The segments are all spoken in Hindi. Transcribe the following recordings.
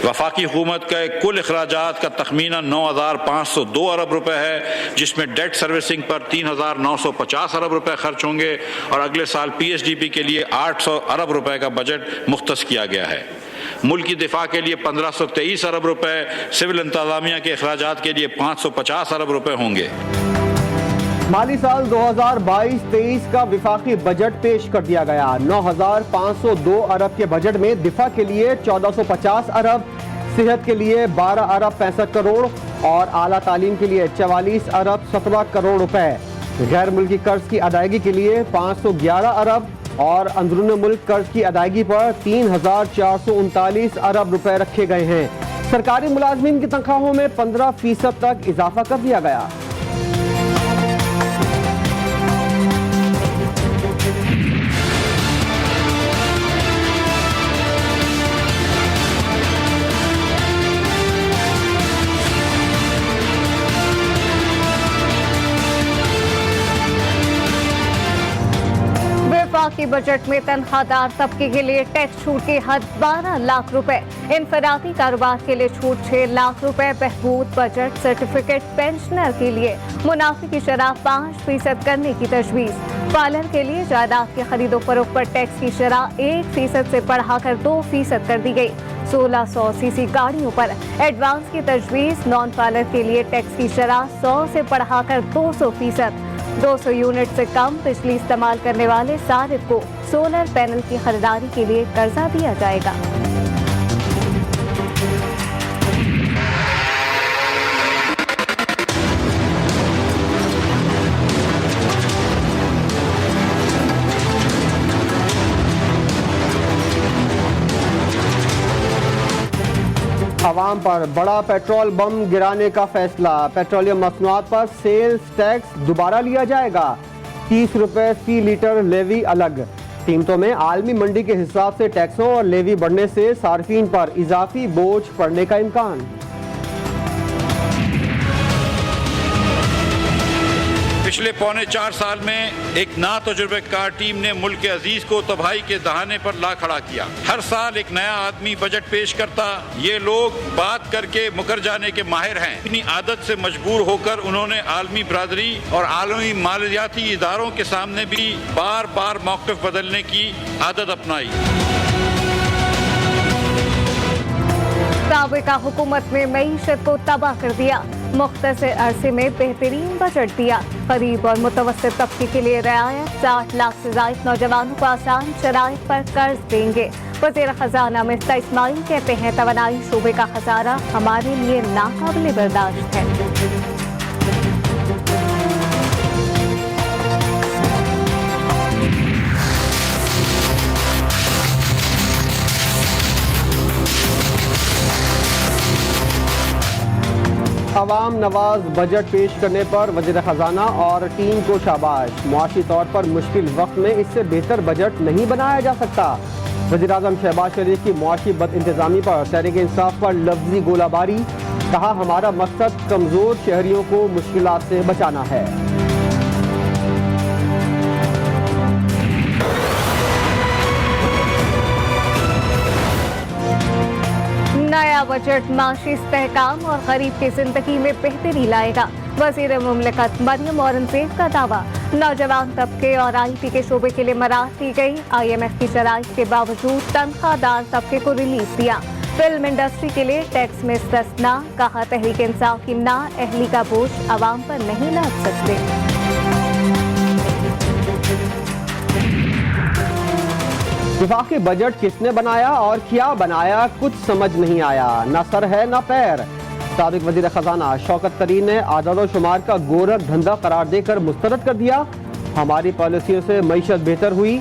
वफाकी हुकूमत के कुल अखराजात का तखमीना 9,502 अरब रुपए है, जिसमें डेट सर्विसिंग पर 3,950 अरब रुपए खर्च होंगे और अगले साल PSDP के लिए 800 अरब रुपए का बजट मुख्तस किया गया है। मुल्क की दिफा के लिए 1523 अरब रुपए, सिविल इंतजामिया के अखराजात के लिए 550 अरब रुपए होंगे। माली साल 2022-23 का विफाकी बजट पेश कर दिया गया। 9,502 अरब के बजट में दिफा के लिए 1450 अरब, सेहत के लिए 12 अरब 65 करोड़ और आला तालीम के लिए 44 अरब 17 करोड़ रुपए, गैर मुल्की कर्ज की अदायगी के लिए 511 अरब और अंदरून मुल्क कर्ज की अदायगी पर 3,439 अरब रुपए रखे गए हैं। सरकारी मुलाजमीन की तनख्वाहों में 15% तक इजाफा कर दिया गया। वफाकी बजट में तनख्वाहदार तबके के लिए टैक्स छूट की हद 12 लाख रुपए, इनफरादी कारोबार के लिए छूट 6 लाख रुपए, बहबूद बजट सर्टिफिकेट पेंशनर के लिए मुनाफे की शरह 5% करने की तजवीज़, पार्लर के लिए जायदाद की खरीदो फरोख्त पर टैक्स की शरह 1% से बढ़ाकर 2% कर दी गई। 1600 सीसी गाड़ियों पर एडवांस की तजवीज़, नॉन पार्लर के लिए टैक्स की शरह 100 से बढ़ाकर 200%। 200 यूनिट से कम बिजली इस्तेमाल करने वाले सारिफ को सोलर पैनल की खरीदारी के लिए कर्जा दिया जाएगा। अवाम पर बड़ा पेट्रोल बम गिराने का फैसला। पेट्रोलियम मसनूआत पर सेल्स टैक्स दोबारा लिया जाएगा। 30 रुपए फी लीटर लेवी अलग। कीमतों में आलमी मंडी के हिसाब से टैक्सों और लेवी बढ़ने से सार्फिन पर इजाफी बोझ पड़ने का इम्कान। पिछले पौने 4 साल में एक ना तजुर्बेकार टीम ने मुल्क के अजीज को तबाही के दहाने पर ला खड़ा किया। हर साल एक नया आदमी बजट पेश करता। ये लोग बात करके मुकर जाने के माहिर हैं। अपनी आदत से मजबूर होकर उन्होंने आलमी बरादरी और आलमी मालियाती इदारों के सामने भी बार बार मौक़िफ़ बदलने की आदत अपनाई। साबिका हुकूमत में मईशत को तबाह कर दिया, मुख्तसर अरसे में बेहतरीन बजट दिया, गरीब और मुतवस्सित तबके के लिए रियायत, 60 लाख से ज़ायद नौजवानों को आसान शराइत पर कर्ज देंगे। वज़ीर ख़ज़ाना मिर्ज़ा इस्माइल कहते हैं, तवानाई शोबे का खसारा हमारे लिए नाकाबिले बर्दाश्त है। अवाम नवाज बजट पेश करने पर वज़ीर ख़ज़ाना और टीम को शाबाश। मुआशी तौर पर मुश्किल वक्त में इससे बेहतर बजट नहीं बनाया जा सकता। वज़ीर आज़म शहबाज शरीफ की मुआशी बदइंतज़ामी पर तहरीक इंसाफ पर लफ्ज़ी गोलाबारी। कहा, हमारा मकसद कमज़ोर शहरियों को मुश्किलात से बचाना है। नया बजट माशी इस्तेहकाम और गरीब की जिंदगी में बेहतरी लाएगा। वज़ीर मुमलिकत मरियम औरंगज़ेब का दावा। नौजवान तबके और IT के शोबे के लिए मराहत दी गई। IMF की शराइत के बावजूद तनख्वाहदार तबके को रिलीफ दिया। फिल्म इंडस्ट्री के लिए टैक्स में इस्तिस्ना। कहा, तहरीक इंसाफ की ना अहली का बोझ आवाम पर नहीं लाद सकते। वफाकी बजट किसने बनाया और क्या बनाया, कुछ समझ नहीं आया। न सर है न पैर। साबिक वज़ीर ख़ज़ाना शौकत तरीन ने आदाद शुमार का गोरख धंधा करार देकर मुस्तरद कर दिया। हमारी पॉलिसियों से मईशत बेहतर हुई।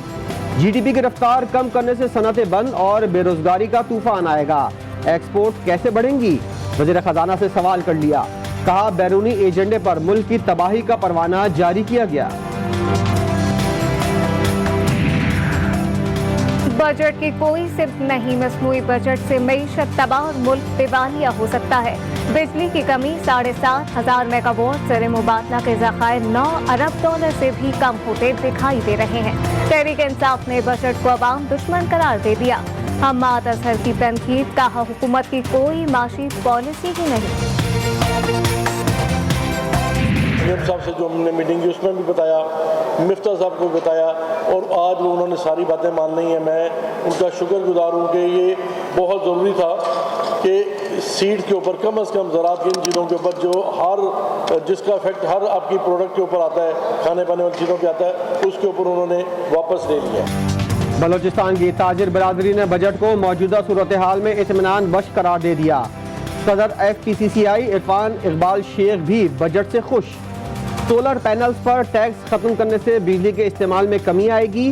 GDP की रफ्तार कम करने से सनतें बंद और बेरोजगारी का तूफान आएगा। एक्सपोर्ट कैसे बढ़ेंगी, वज़ीर ख़ज़ाना से सवाल कर लिया। कहा, बैरूनी एजेंडे पर मुल्क की तबाही का परवाना जारी किया गया। बजट की कोई सिर्फ नहीं, मसनूई बजट से मईशत तबाह और मुल्क दिवालिया हो सकता है। बिजली की कमी 7,500 मेगावाट, ज़र मुबादला के ज़खायर 9 अरब डॉलर से भी कम होते दिखाई दे रहे हैं। तहरीक इंसाफ ने बजट को अवाम दुश्मन करार दे दिया। हम्माद अजहर की तनकीद, कहा हुकूमत की कोई माशी पॉलिसी ही नहीं। साहब से जो हमने मीटिंग की उसमें भी बताया, मिफ्ता साहब को बताया और आज वो उन्होंने सारी बातें मान ली हैं। मैं उनका शुक्रगुजार हूँ कि ये बहुत ज़रूरी था कि सीड के ऊपर कम से कम ज़राअत की इन चीज़ों के ऊपर जो हर जिसका इफेक्ट हर आपकी प्रोडक्ट के ऊपर आता है, खाने पाने वाली चीज़ों पे आता है, उसके ऊपर उन्होंने वापस ले लिया। बलोचिस्तान की ताजिर बरादरी ने बजट को मौजूदा सूरत हाल में इत्मीनान बख्श करार दे दिया। सदर FPCCI इरफान इकबाल शेख भी बजट से खुश। सोलर पैनल्स पर टैक्स खत्म करने से बिजली के इस्तेमाल में कमी आएगी।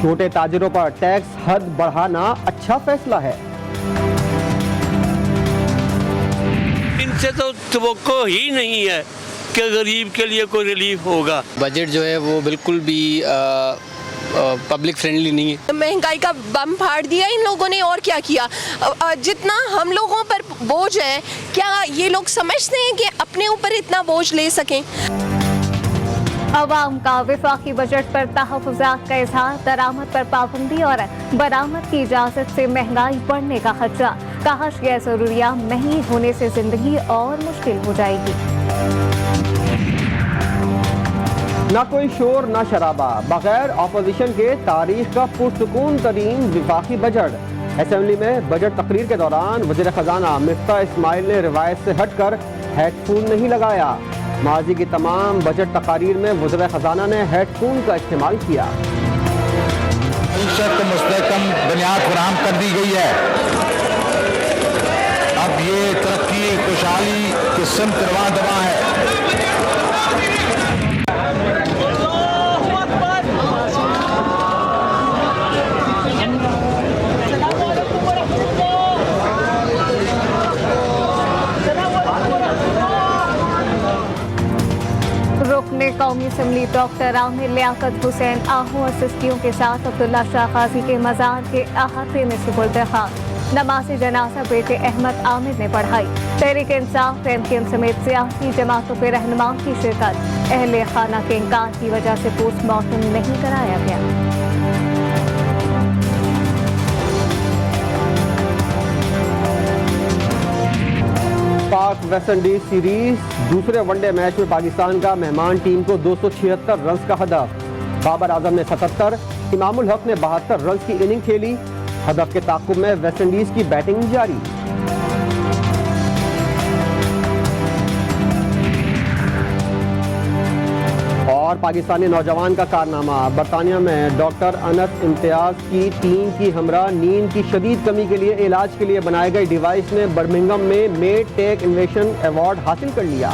छोटे ताजिरों पर टैक्स हद बढ़ाना अच्छा फैसला है। इनसे तो तवक्को ही नहीं है कि गरीब के लिए कोई रिलीफ होगा। बजट जो है वो बिल्कुल भी पब्लिक फ्रेंडली नहीं है। महंगाई का बम फाड़ दिया इन लोगों ने, और क्या किया। जितना हम लोगों पर बोझ है, क्या ये लोग समझते हैं कि अपने ऊपर इतना बोझ ले सकें। अवाम का विफाकी बजट पर तहफ़्फ़ुज़ात का इज़हार, दरामद पर पाबंदी और बरामद की इजाज़त से महंगाई बढ़ने का खदशा। कहा अशिया ज़रूरिया महंगी होने से ज़िंदगी और मुश्किल हो जाएगी। ना कोई शोर ना शराबा, बगैर ऑपोजिशन के तारीख का पुरसुकून तरीन विफाकी बजट। असेंबली में बजट तकरीर के दौरान वज़ीर ख़जाना मिफ्ता इस्माइल ने रिवायत से हटकर हेडफोन नहीं लगाया। माजी की तमाम बजट तकारीर में वज़ीर ख़जाना ने हेडफोन का इस्तेमाल किया। मुस्तहकम बुनियाद फराहम कर दी गई है। अब ये तरक्की खुशहाली की सिमत रवां दवा है। रुकने कौमी असम्बली डॉक्टर आमिर लियाकत हुसैन आहू असिस्टियों के साथ अब्दुल्ला शाह गाजी के मज़ार के अहाते में सुपुर्द खाक। नमाज़ जनाजा बेटे अहमद आमिर ने पढ़ाई। तहरीक इंसाफ, MKM समेत सियासी जमातों के रहनुमाओं की शिरकत। अहले खाना के इनकार की वजह से पोस्टमार्टम नहीं कराया गया। पाक वेस्टइंडीज सीरीज दूसरे वनडे मैच में पाकिस्तान का मेहमान टीम को 276 रन का हदफ। बाबर आजम ने 77, इमामुल हक ने 72 रन की इनिंग खेली। हदफ के ताक़ुब में वेस्टइंडीज की बैटिंग जारी। और पाकिस्तानी नौजवान का कारनामा, बरतानिया में डॉक्टर अनस इम्तियाज की टीम की हमरा नींद की शदीद कमी के लिए इलाज के लिए बनाए गए डिवाइस ने बर्मिंघम में मेड टेक इनोवेशन अवार्ड हासिल कर लिया।